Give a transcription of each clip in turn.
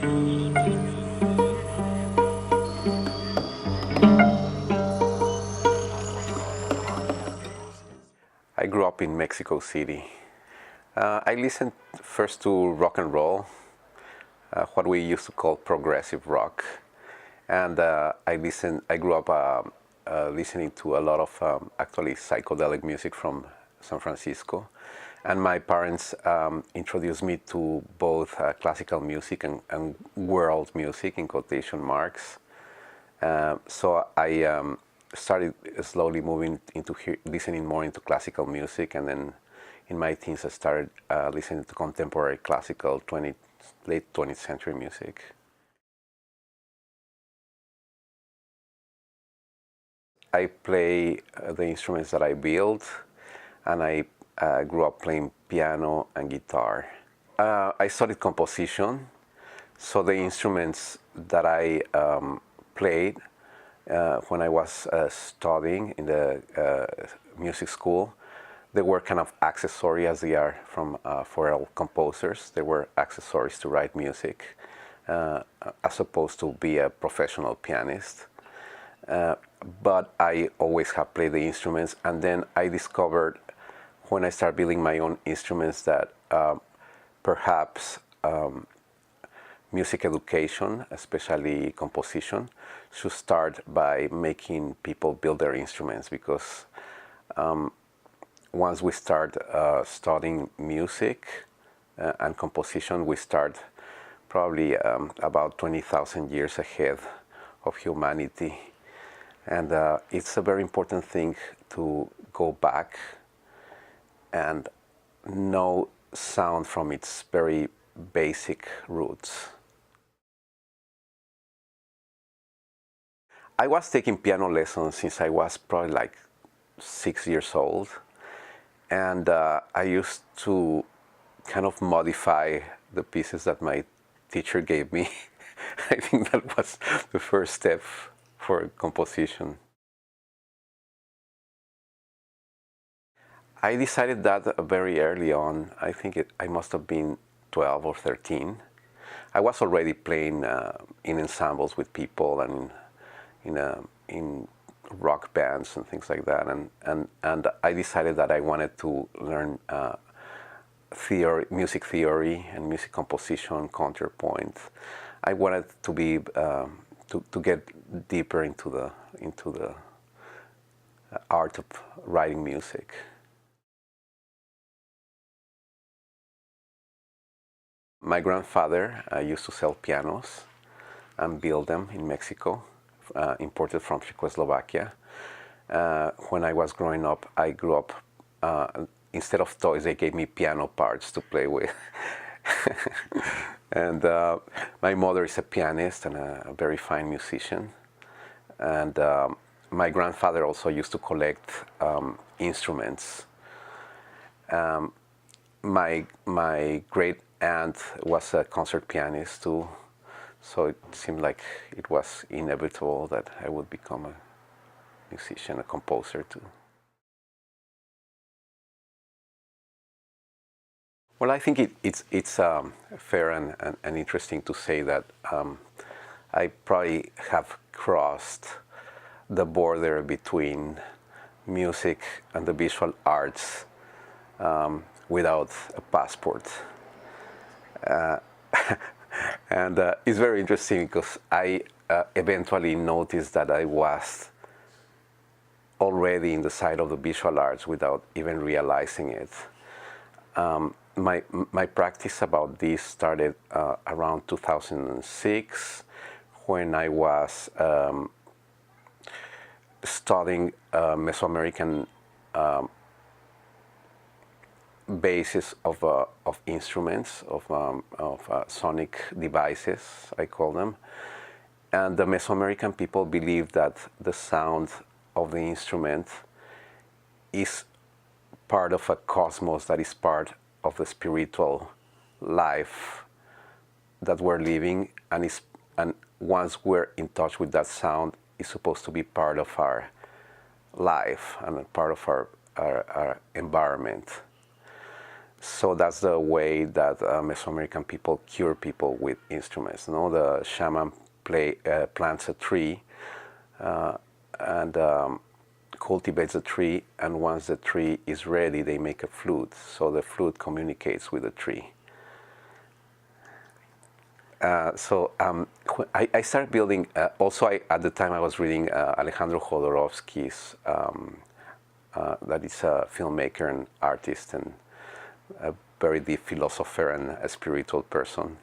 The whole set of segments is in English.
I grew up in Mexico City. I listened first to rock and roll, what we used to call progressive rock, and I grew up listening to a lot of actually psychedelic music from San Francisco, and my parents introduced me to both classical music and world music in quotation marks. So I started slowly moving into listening more into classical music, and then in my teens I started listening to contemporary classical late 20th century music. I play the instruments that I build, and I grew up playing piano and guitar. I studied composition, so the instruments that I played when I was studying in the music school, they were kind of accessory, as they are for all composers. They were accessories to write music, as opposed to be a professional pianist. But I always have played the instruments, and then I discovered when I started building my own instruments that perhaps music education, especially composition, should start by making people build their instruments, because once we start studying music and composition, we start probably about 20,000 years ahead of humanity. And it's a very important thing to go back and know sound from its very basic roots. I was taking piano lessons since I was probably like 6 years old, and I used to kind of modify the pieces that my teacher gave me. I think that was the first step for composition. I decided that very early on. I think I must have been 12 or 13. I was already playing in ensembles with people and in rock bands and things like that, and I decided that I wanted to learn music theory and music composition, counterpoint. I wanted to be to get deeper into the art of writing music. My grandfather used to sell pianos and build them in Mexico, imported from Czechoslovakia. When I was growing up, I grew up, instead of toys, they gave me piano parts to play with. And my mother is a pianist and a very fine musician. And my grandfather also used to collect instruments. My great aunt was a concert pianist too, so it seemed like it was inevitable that I would become a musician, a composer too. Well, I think it's fair and interesting to say that I probably have crossed the border between music and the visual arts without a passport. And it's very interesting because I eventually noticed that I was already in the side of the visual arts without even realizing it. My practice about this started around 2006, when I was studying Mesoamerican basis of instruments, of sonic devices, I call them. And the Mesoamerican people believe that the sound of the instrument is part of a cosmos that is part of the spiritual life that we're living, and once we're in touch with that sound, it's supposed to be part of our life and part of our environment. So that's the way that Mesoamerican people cure people with instruments. The shaman plants a tree and cultivates the tree, and once the tree is ready, they make a flute. So the flute communicates with the tree. I started building. At the time, I was reading Alejandro Jodorowsky's. That is a filmmaker and artist and a very deep philosopher and a spiritual person.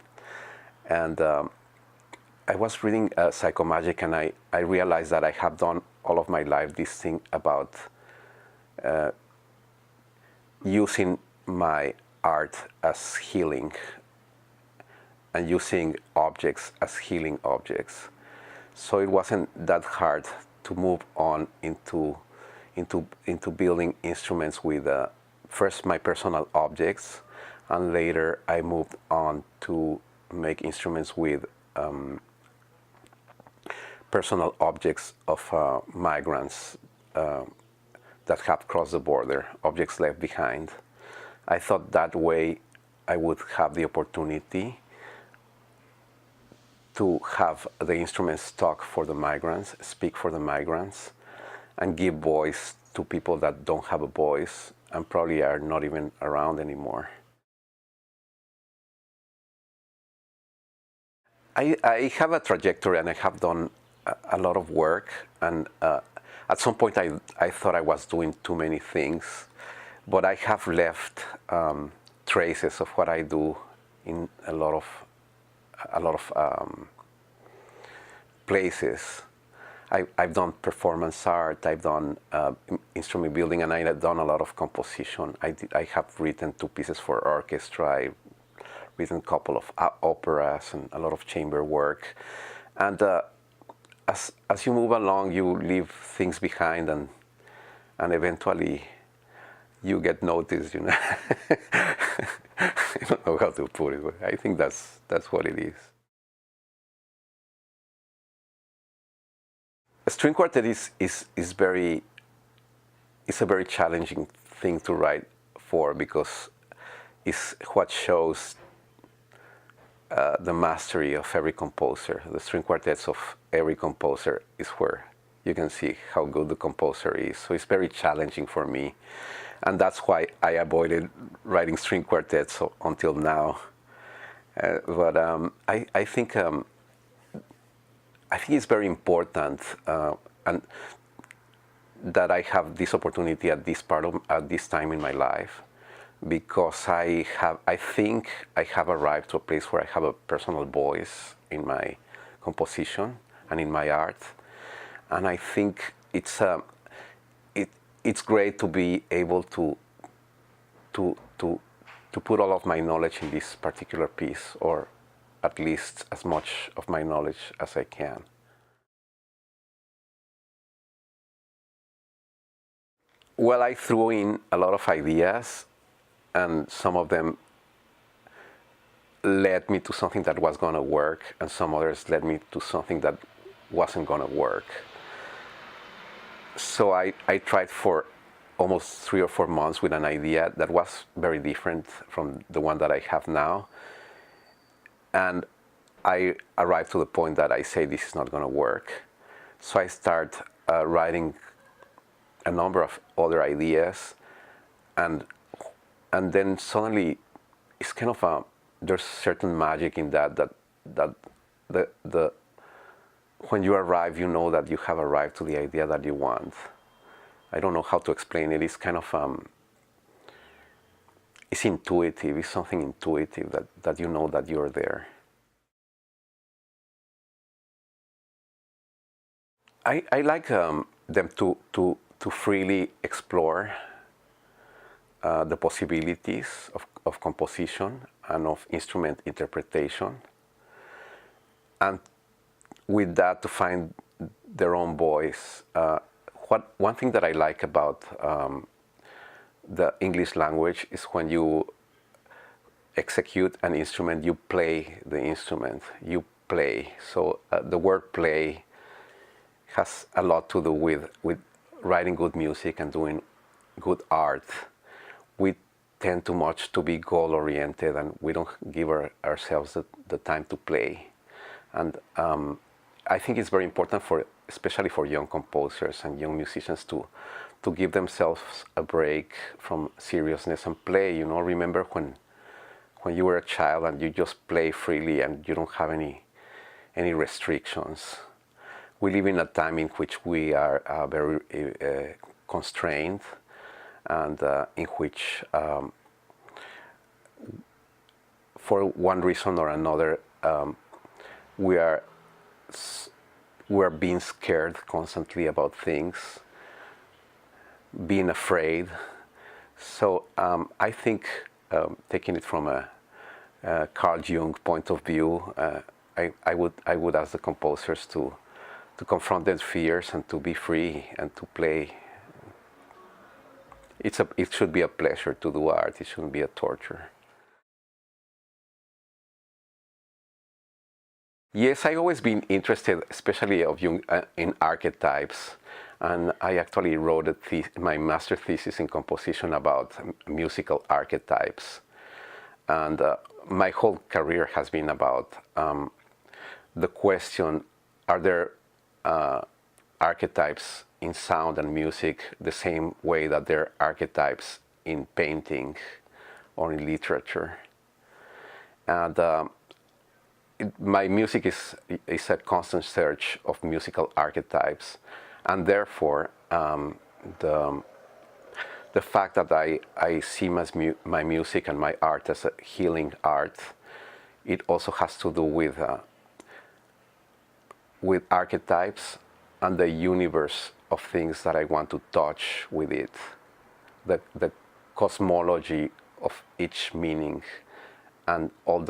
And I was reading Psychomagic, and I realized that I have done all of my life this thing about using my art as healing and using objects as healing objects. So it wasn't that hard to move on into building instruments with first my personal objects, and later I moved on to make instruments with personal objects of migrants that have crossed the border, objects left behind. I thought that way I would have the opportunity to have the instruments talk for the migrants, speak for the migrants, and give voice to people that don't have a voice and probably are not even around anymore. I have a trajectory, and I have done a lot of work, and at some point I thought I was doing too many things, but I have left traces of what I do in a lot of places. I've done performance art, I've done instrument building, and I've done a lot of composition. I have written 2 pieces for orchestra, I've written a couple of operas and a lot of chamber work. And as you move along, you leave things behind, and eventually you get noticed, I don't know how to put it, but I think that's what it is. A string quartet is a very challenging thing to write for, because it's what shows the mastery of every composer. The string quartets of every composer is where you can see how good the composer is. So it's very challenging for me, and that's why I avoided writing string quartets until now. But I think it's very important, and that I have this opportunity at this time in my life, because I think I have arrived to a place where I have a personal voice in my composition and in my art, and I think it's great to be able to put all of my knowledge in this particular piece, or at least as much of my knowledge as I can. Well, I threw in a lot of ideas, and some of them led me to something that was going to work, and some others led me to something that wasn't going to work. So I tried for almost 3 or 4 months with an idea that was very different from the one that I have now. And I arrived to the point that I say this is not going to work. So I start writing a number of other ideas, and then suddenly it's kind of there's certain magic in that the when you arrive, you know that you have arrived to the idea that you want. I don't know how to explain it. It's kind of it's intuitive. It's something intuitive that you know that you're there. I like them to freely explore the possibilities of composition and of instrument interpretation, and with that to find their own voice. One thing that I like about the English language is when you execute an instrument, you play the instrument. You play. So the word play has a lot to do with writing good music and doing good art. tend too much to be goal-oriented, and we don't give ourselves the time to play. And I think it's very important especially for young composers and young musicians, to give themselves a break from seriousness and play. Remember when you were a child and you just play freely and you don't have any restrictions. We live in a time in which we are very constrained, and in which, for one reason or another, we are being scared constantly about things, being afraid. So I think, taking it from a Carl Jung point of view, I would ask the composers to confront their fears and to be free and to play. It should be a pleasure to do art. It shouldn't be a torture. Yes, I've always been interested, especially of Jung, in archetypes, and I actually wrote my master thesis in composition about musical archetypes. And my whole career has been about the question: are there archetypes in sound and music the same way that there are archetypes in painting or in literature? And my music is a constant search of musical archetypes, and therefore the fact that I see my music and my art as a healing art, it also has to do with archetypes and the universe of things that I want to touch with it, the cosmology of each meaning, and all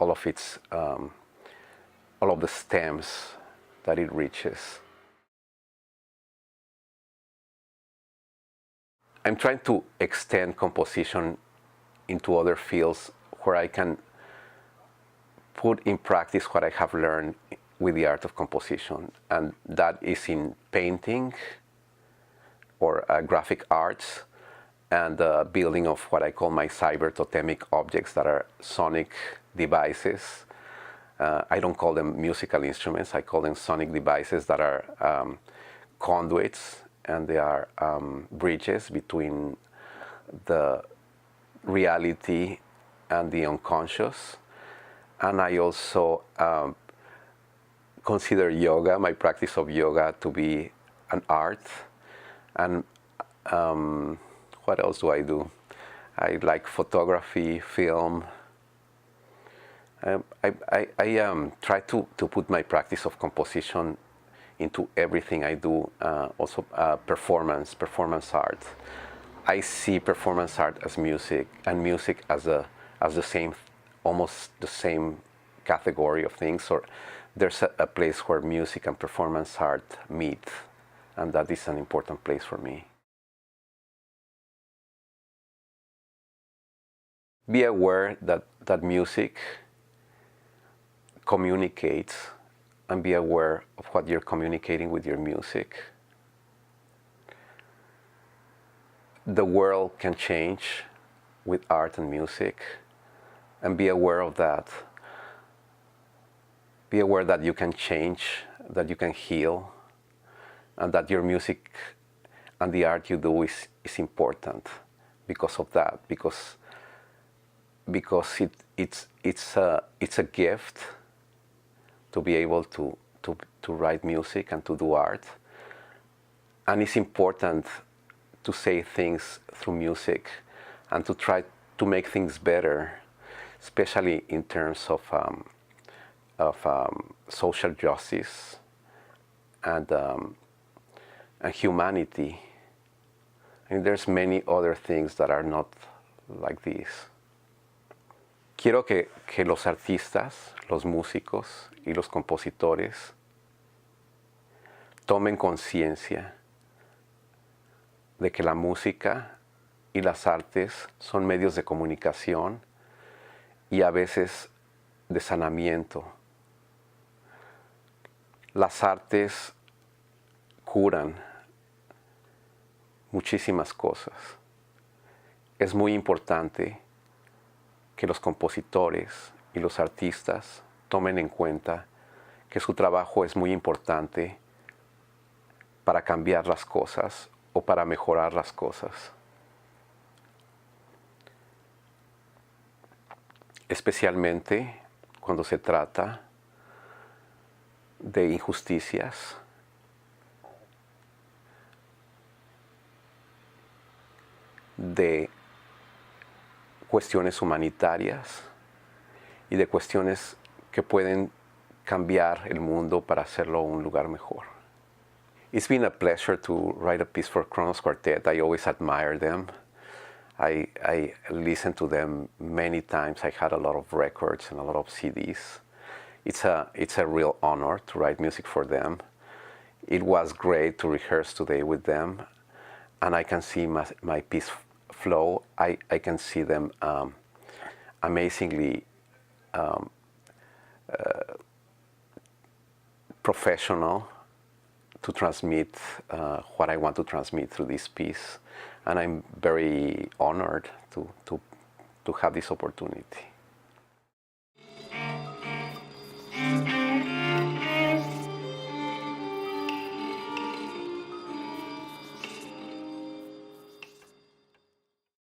of its all of the stems that it reaches. I'm trying to extend composition into other fields where I can put in practice what I have learned with the art of composition, and that is in painting or graphic arts, and the building of what I call my cyber totemic objects, that are sonic devices. I don't call them musical instruments, I call them sonic devices that are conduits, and they are bridges between the reality and the unconscious. And I also consider yoga, my practice of yoga, to be an art. And what else do? I like photography, film. I try to put my practice of composition into everything I do. Also performance art. I see performance art as music, and music as the same, almost the same category of things. Or there's a place where music and performance art meet, and that is an important place for me. Be aware that music communicates, and be aware of what you're communicating with your music. The world can change with art and music, and be aware of that. Be aware that you can change, that you can heal, and that your music and the art you do is important because of that. Because it's a gift to be able to write music and to do art, and it's important to say things through music and to try to make things better, especially in terms of social justice and humanity. And there's many other things that are not like this. Quiero que los artistas, los músicos y los compositores tomen conciencia de que la música y las artes son medios de comunicación y a veces de sanamiento. Las artes curan muchísimas cosas es muy importante que los compositores y los artistas tomen en cuenta que su trabajo es muy importante para cambiar las cosas o para mejorar las cosas. Especialmente cuando se trata de injusticias, de cuestiones humanitarias y de cuestiones que pueden cambiar el mundo para hacerlo un lugar mejor. It's been a pleasure to write a piece for Kronos Quartet. I always admire them. I listened to them many times. I had a lot of records and a lot of CDs. It's a real honor to write music for them. It was great to rehearse today with them, and I can see my piece flow. I can see them amazingly professional to transmit what I want to transmit through this piece. And I'm very honored to have this opportunity.